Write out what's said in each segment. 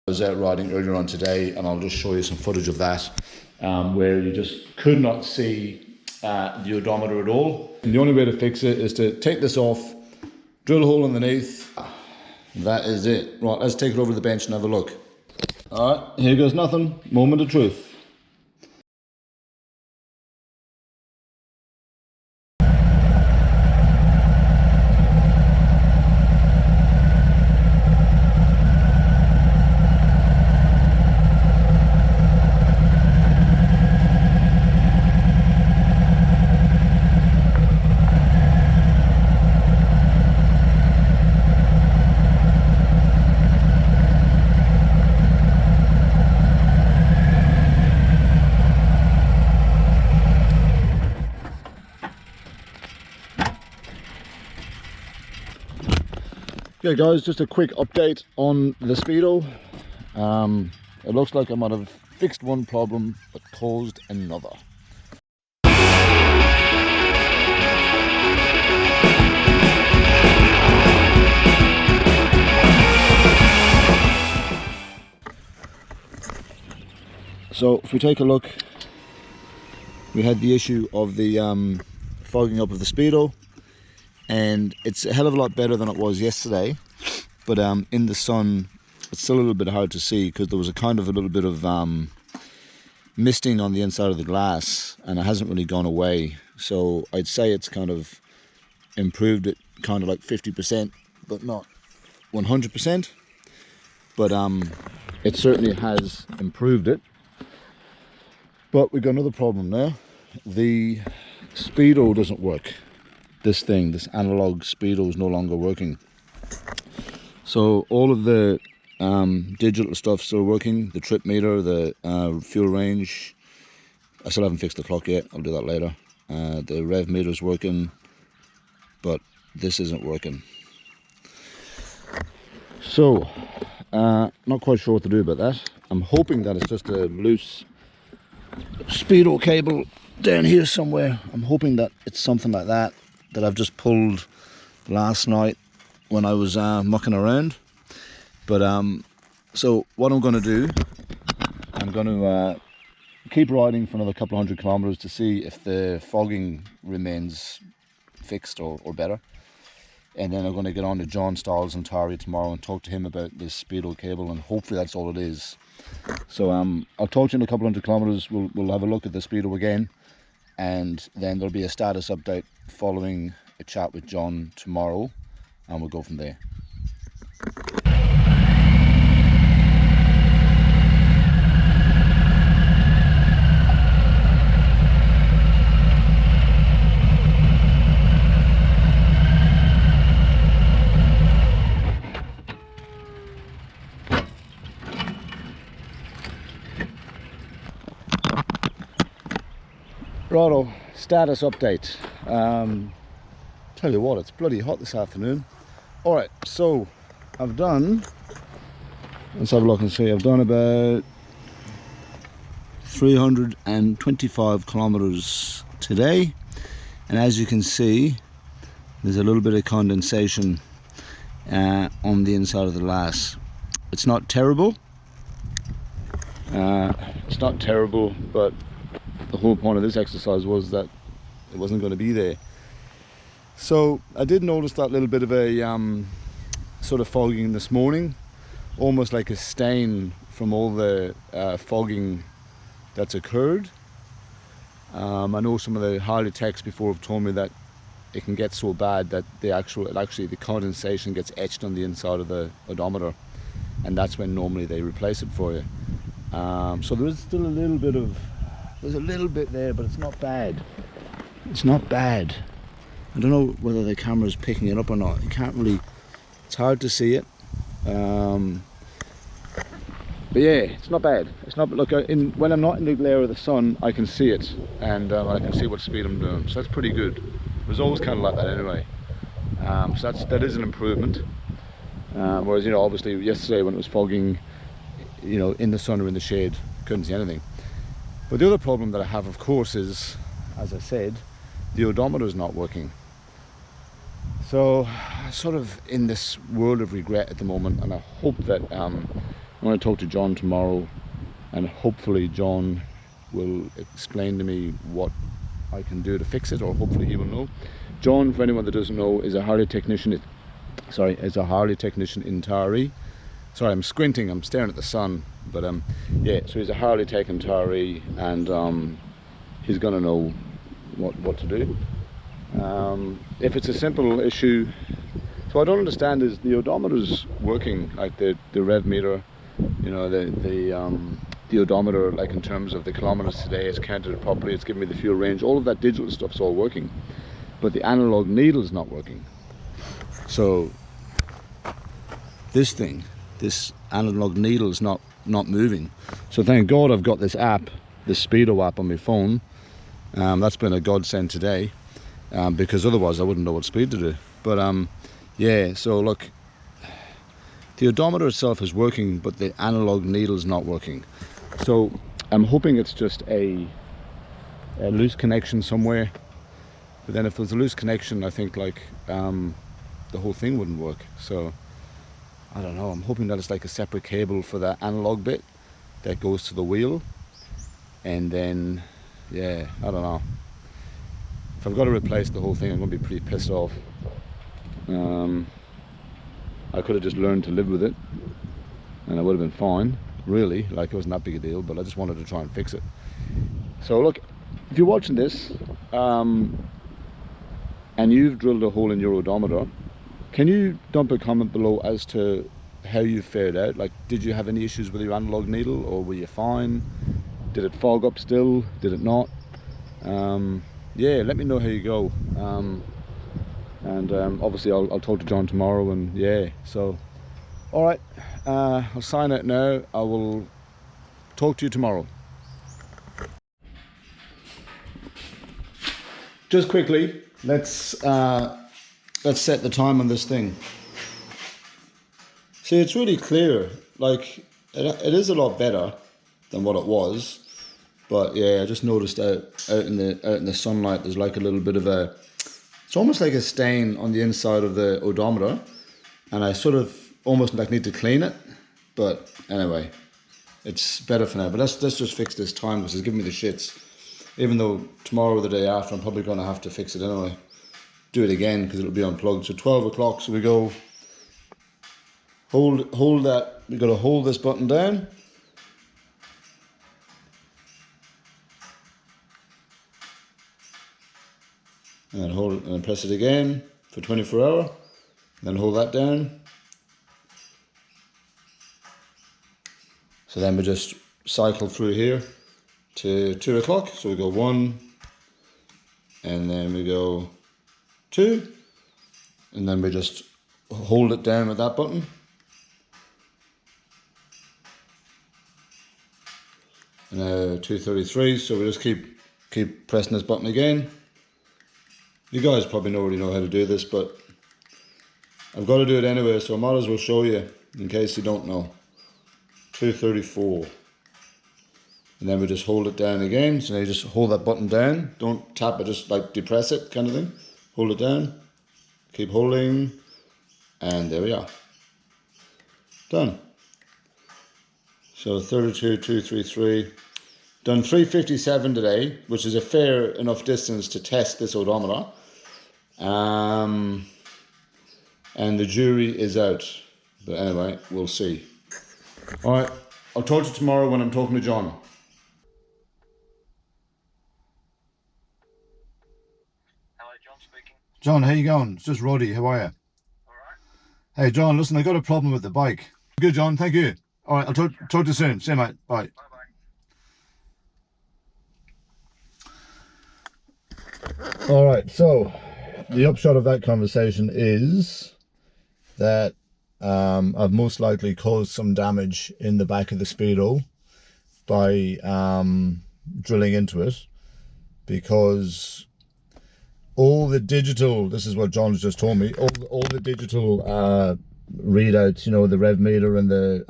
I was out riding earlier on today, and I'll just show you some footage of that, where you just could not see the odometer at all. And the only way to fix it is to take this off, drill a hole underneath. That is it. Right, let's take it over to the bench and have a look. All right, here goes nothing. Moment of truth. Okay guys, just a quick update on the Speedo. It looks like I might have fixed one problem but caused another. So if we take a look, we had the issue of the fogging up of the Speedo. And it's a hell of a lot better than it was yesterday, but in the sun it's still a little bit hard to see because there was a little bit of misting on the inside of the glass, and it hasn't really gone away. So I'd say it's kind of improved it kind of like 50%, but not 100%. But it certainly has improved it. But we've got another problem now. The Speedo doesn't work. This analog Speedo is no longer working. So all of the digital stuff still working, the trip meter, the fuel range. I still haven't fixed the clock yet, I'll do that later. The rev meter is working, but this isn't working. So not quite sure what to do about that. I'm hoping that it's just a loose Speedo cable down here somewhere. I'm hoping that it's something like that I've just pulled last night when I was mucking around. But so what I'm going to do, I'm going to keep riding for another couple of 100 kilometers to see if the fogging remains fixed or better. And then I'm going to get on to John Stiles and Tari tomorrow and talk to him about this Speedo cable, and hopefully that's all it is. So I'll talk to you in a couple of 100 kilometers. We'll have a look at the Speedo again, and then there'll be a status update following a chat with John tomorrow, and we'll go from there. Righto, status update. Tell you what, it's bloody hot this afternoon. Alright, so I've done, let's have a look and see, I've done about 325 kilometers today, and as you can see, there's a little bit of condensation on the inside of the glass. It's not terrible, but the whole point of this exercise was that it wasn't going to be there. So I did notice that little bit of a sort of fogging this morning, almost like a stain from all the fogging that's occurred. I know some of the harder techs before have told me that it can get so bad that the condensation gets etched on the inside of the odometer, and that's when normally they replace it for you. So there is still there's a little bit there, but it's not bad. It's not bad. I don't know whether the camera's picking it up or not. You can't really, it's hard to see it. But yeah, it's not bad. It's not, look, when I'm not in the glare of the sun, I can see it, and I can see what speed I'm doing. So that's pretty good. It was always kind of like that anyway. So that is an improvement. Whereas, you know, obviously yesterday when it was fogging, you know, in the sun or in the shade, couldn't see anything. But the other problem that I have, of course, is, as I said, the odometer is not working. So sort of in this world of regret at the moment, and I hope that I'm going to talk to John tomorrow, and hopefully John will explain to me what I can do to fix it, or hopefully he will know. John, for anyone that doesn't know, is a Harley technician. Is a Harley technician in Taree. Sorry, I'm squinting. I'm staring at the sun. But yeah, so he's a Harley tech in Taree, and he's gonna know what to do. If it's a simple issue, so I don't understand is the odometer's working, like the rev meter, you know, the odometer, like in terms of the kilometers today, it's counted it properly, it's giving me the fuel range, all of that digital stuff's all working, but the analog needle's not working. So this analog needle's not moving. So thank God I've got this app, this SPEEDO app on my phone. That's been a godsend today, because otherwise I wouldn't know what speed to do. But yeah, so look, the odometer itself is working, but the analog needle's not working. So I'm hoping it's just a loose connection somewhere. But then if there's a loose connection, I think like the whole thing wouldn't work. So I don't know, I'm hoping that it's like a separate cable for that analog bit that goes to the wheel. And then, yeah, I don't know. If I've got to replace the whole thing, I'm going to be pretty pissed off. I could have just learned to live with it, and I would have been fine, really. Like, it wasn't that big a deal, but I just wanted to try and fix it. So look, if you're watching this, and you've drilled a hole in your odometer, can you dump a comment below as to how you fared out? Like, did you have any issues with your analog needle, or were you fine? Did it fog up still? Did it not? Yeah, let me know how you go. And obviously I'll talk to John tomorrow, and yeah, so all right, I'll sign out now. I will talk to you tomorrow. Just quickly, let's set the time on this thing. See, it's really clear. Like, it is a lot better than what it was, but yeah, I just noticed out in the sunlight, there's like a little bit of a, it's almost like a stain on the inside of the odometer, and I sort of almost like need to clean it. But anyway, it's better for now. But let's just fix this time, because it's giving me the shits. Even though tomorrow or the day after, I'm probably going to have to fix it anyway. Do it again, because it'll be unplugged. So 12 o'clock, so we go, hold that, we got to hold this button down. And hold it, and press it again for 24 hours. Then hold that down. So then we just cycle through here to 2 o'clock. So we go 1, and then we go 2, and then we just hold it down with that button. And now 2:33. So we just keep pressing this button again. You guys probably already know how to do this, but I've got to do it anyway, so I might as well show you in case you don't know. 2:34. And then we just hold it down again. So now you just hold that button down. Don't tap it, just like depress it kind of thing. Hold it down. Keep holding. And there we are. Done. So 32,233. Done 357 today, which is a fair enough distance to test this odometer. And the jury is out. But anyway, we'll see. Alright, I'll talk to you tomorrow when I'm talking to John. Hello, John speaking. John, how you going? It's just Roddy, how are you? Alright. Hey John, listen, I got a problem with the bike. Good John, thank you. Alright, I'll talk to you soon. See you mate, bye. Bye-bye. Alright, so the upshot of that conversation is that I've most likely caused some damage in the back of the SPEEDO by drilling into it, because all the digital, this is what John's just told me, all the digital readouts, you know, the rev meter and the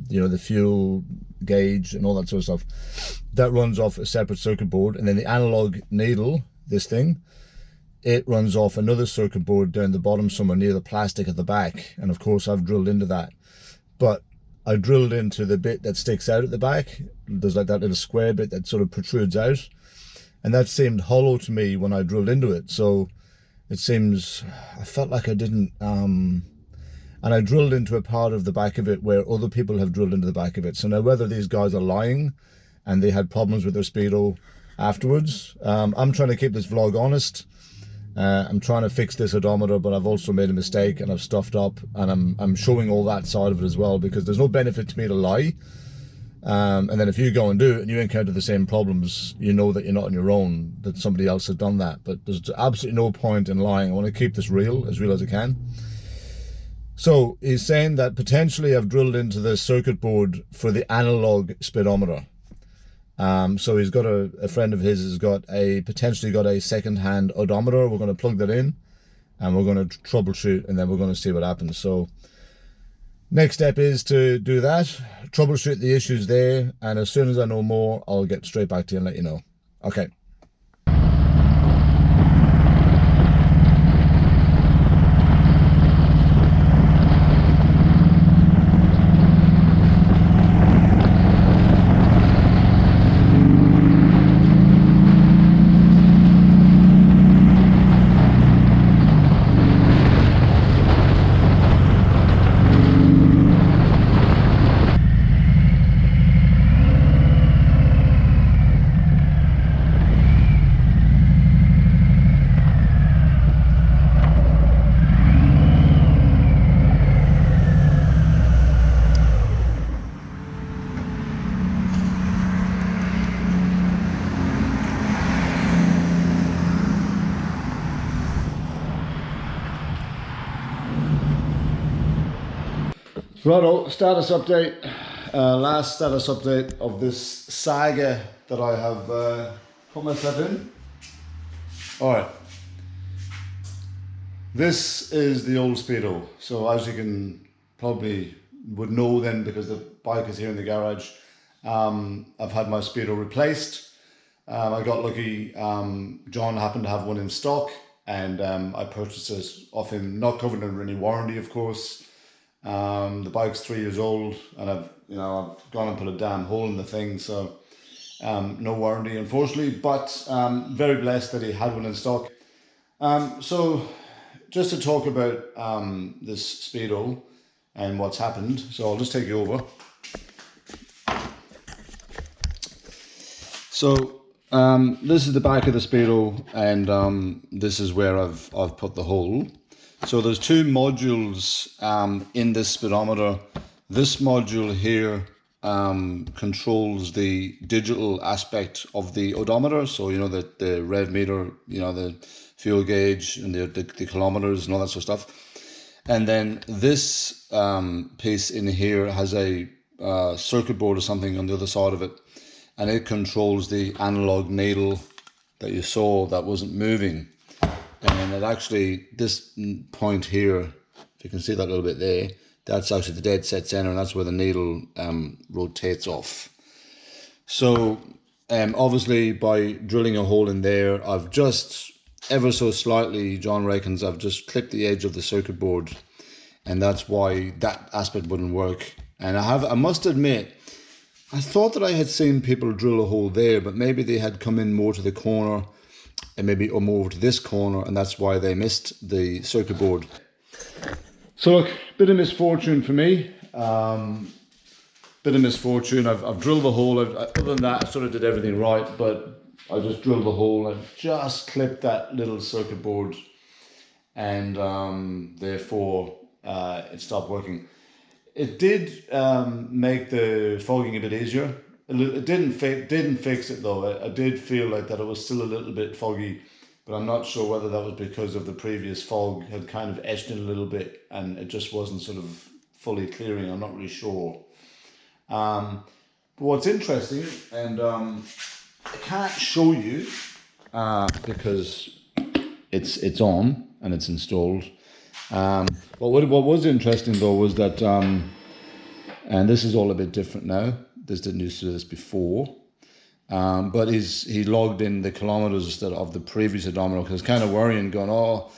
you know, the fuel gauge and all that sort of stuff, that runs off a separate circuit board, and then the analog needle, this thing, it runs off another circuit board down the bottom somewhere near the plastic at the back. And of course I've drilled into that, but I drilled into the bit that sticks out at the back. There's like that little square bit that sort of protrudes out, and that seemed hollow to me when I drilled into it. So it seems, I felt like I didn't, and I drilled into a part of the back of it where other people have drilled into the back of it. So now whether these guys are lying and they had problems with their Speedo afterwards, I'm trying to keep this vlog honest. I'm trying to fix this odometer, but I've also made a mistake and I've stuffed up, and I'm showing all that side of it as well, because there's no benefit to me to lie. And then if you go and do it and you encounter the same problems, you know that you're not on your own, that somebody else has done that. But there's absolutely no point in lying. I want to keep this real as I can. So he's saying that potentially I've drilled into the circuit board for the analog speedometer. So he's got a friend of his has got potentially got a second-hand odometer. We're going to plug that in and we're going to troubleshoot, and then we're going to see what happens. So next step is to do that, troubleshoot the issues there, and as soon as I know more, I'll get straight back to you and let you know. Okay. Righto, status update. Last status update of this saga that I have put myself in. Alright. This is the old Speedo. So as you can probably would know then, because the bike is here in the garage, I've had my Speedo replaced. I got lucky, John happened to have one in stock, and I purchased it off him, not covered under any warranty of course. The bike's 3 years old, and I've gone and put a damn hole in the thing, so no warranty unfortunately, but very blessed that he had one in stock. So just to talk about this Speedo and what's happened, so I'll just take you over. So this is the back of the Speedo, and this is where I've put the hole. So there's two modules in this speedometer. This module here controls the digital aspect of the odometer. So you know the rev meter, you know the fuel gauge and the kilometers and all that sort of stuff. And then this piece in here has a circuit board or something on the other side of it, and it controls the analog needle that you saw that wasn't moving. And it actually, this point here, if you can see that little bit there, that's actually the dead set center, and that's where the needle rotates off. So obviously by drilling a hole in there, I've just ever so slightly, John reckons, I've just clipped the edge of the circuit board, and that's why that aspect wouldn't work. And I must admit, I thought that I had seen people drill a hole there, but maybe they had come in more to the corner and maybe more to this corner, and that's why they missed the circuit board. So look, bit of misfortune for me. Bit of misfortune. I've drilled the hole. Other than that, I sort of did everything right, but I just drilled the hole and just clipped that little circuit board, and therefore it stopped working. It did make the fogging a bit easier. It didn't fix it though. I did feel like that it was still a little bit foggy, but I'm not sure whether that was because of the previous fog had kind of etched in a little bit and it just wasn't sort of fully clearing. I'm not really sure. But what's interesting, and I can't show you because it's on and it's installed. But what was interesting though was that, and this is all a bit different now. This didn't used to do this before. But he logged in the kilometers of the previous odometer, because I was kind of worrying, going, oh,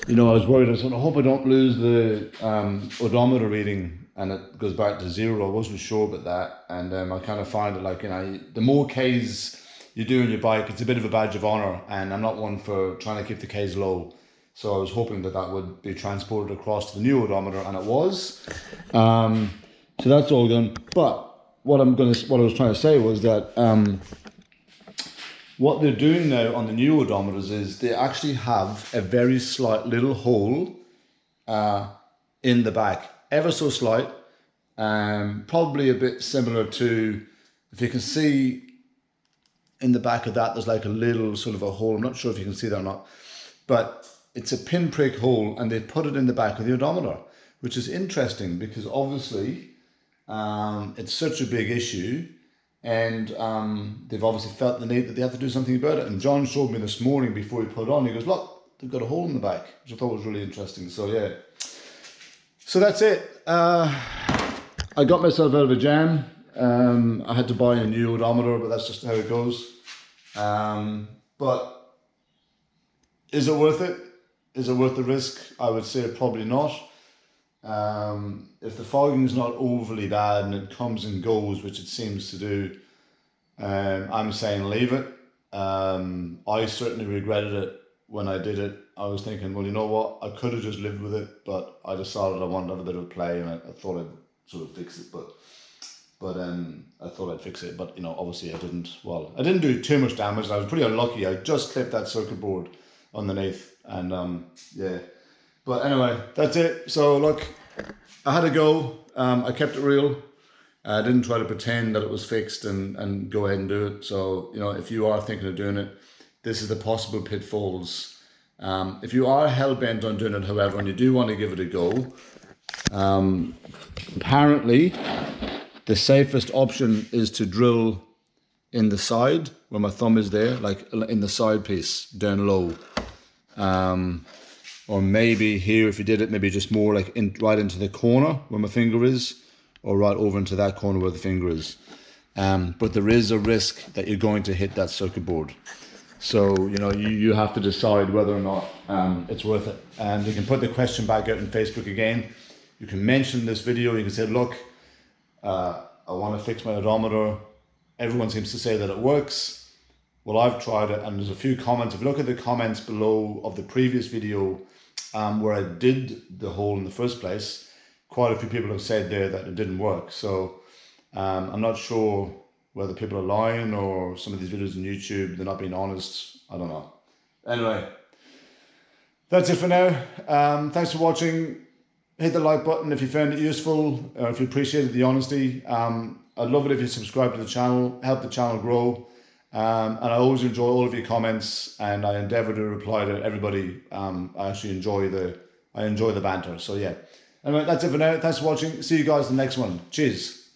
you know, I was worried. I said, I hope I don't lose the odometer reading and it goes back to 0. I wasn't sure about that, and I kind of find it like, you know, the more Ks you do on your bike, it's a bit of a badge of honor, and I'm not one for trying to keep the Ks low. So I was hoping that that would be transported across to the new odometer, and it was. So that's all gone. But what I was trying to say was that what they're doing now on the new odometers is they actually have a very slight little hole in the back, ever so slight, probably a bit similar to, if you can see in the back of that, there's like a little sort of a hole. I'm not sure if you can see that or not, but it's a pinprick hole, and they put it in the back of the odometer, which is interesting because obviously it's such a big issue, and they've obviously felt the need that they have to do something about it. And John showed me this morning before he put it on, he goes, look, they've got a hole in the back, which I thought was really interesting. So yeah, so that's it. I got myself out of a jam. I had to buy a new odometer, but that's just how it goes. But is it worth it? Is it worth the risk? I would say probably not. If the fogging is not overly bad and it comes and goes, which it seems to do, I'm saying leave it. I certainly regretted it when I did it. I was thinking, well, you know what? I could have just lived with it, but I decided I wanted to have a bit of play, and I thought I'd sort of fix it, but I thought I'd fix it, but you know, obviously I didn't. Well, I didn't do too much damage. I was pretty unlucky. I just clipped that circuit board underneath, and yeah. But anyway, that's it. So look, I had to go. I kept it real. I didn't try to pretend that it was fixed and go ahead and do it. So, you know, if you are thinking of doing it, this is the possible pitfalls. If you are hell-bent on doing it, however, and you do want to give it a go, apparently the safest option is to drill in the side where my thumb is there, like in the side piece, down low. Or maybe here, if you did it, maybe just more like right into the corner where my finger is, or right over into that corner where the finger is. But there is a risk that you're going to hit that circuit board. So, you know, you have to decide whether or not it's worth it. And you can put the question back out on Facebook again. You can mention this video. You can say, look, I want to fix my odometer. Everyone seems to say that it works. Well, I've tried it, and there's a few comments. If you look at the comments below of the previous video where I did the hole in the first place, quite a few people have said there that it didn't work. So I'm not sure whether people are lying or some of these videos on YouTube, they're not being honest. I don't know. Anyway, that's it for now. Thanks for watching. Hit the like button if you found it useful, or if you appreciated the honesty. I'd love it if you subscribe to the channel, help the channel grow. And I always enjoy all of your comments, and I endeavour to reply to everybody. I actually enjoy the banter. So yeah. Anyway, that's it for now. Thanks for watching. See you guys in the next one. Cheers.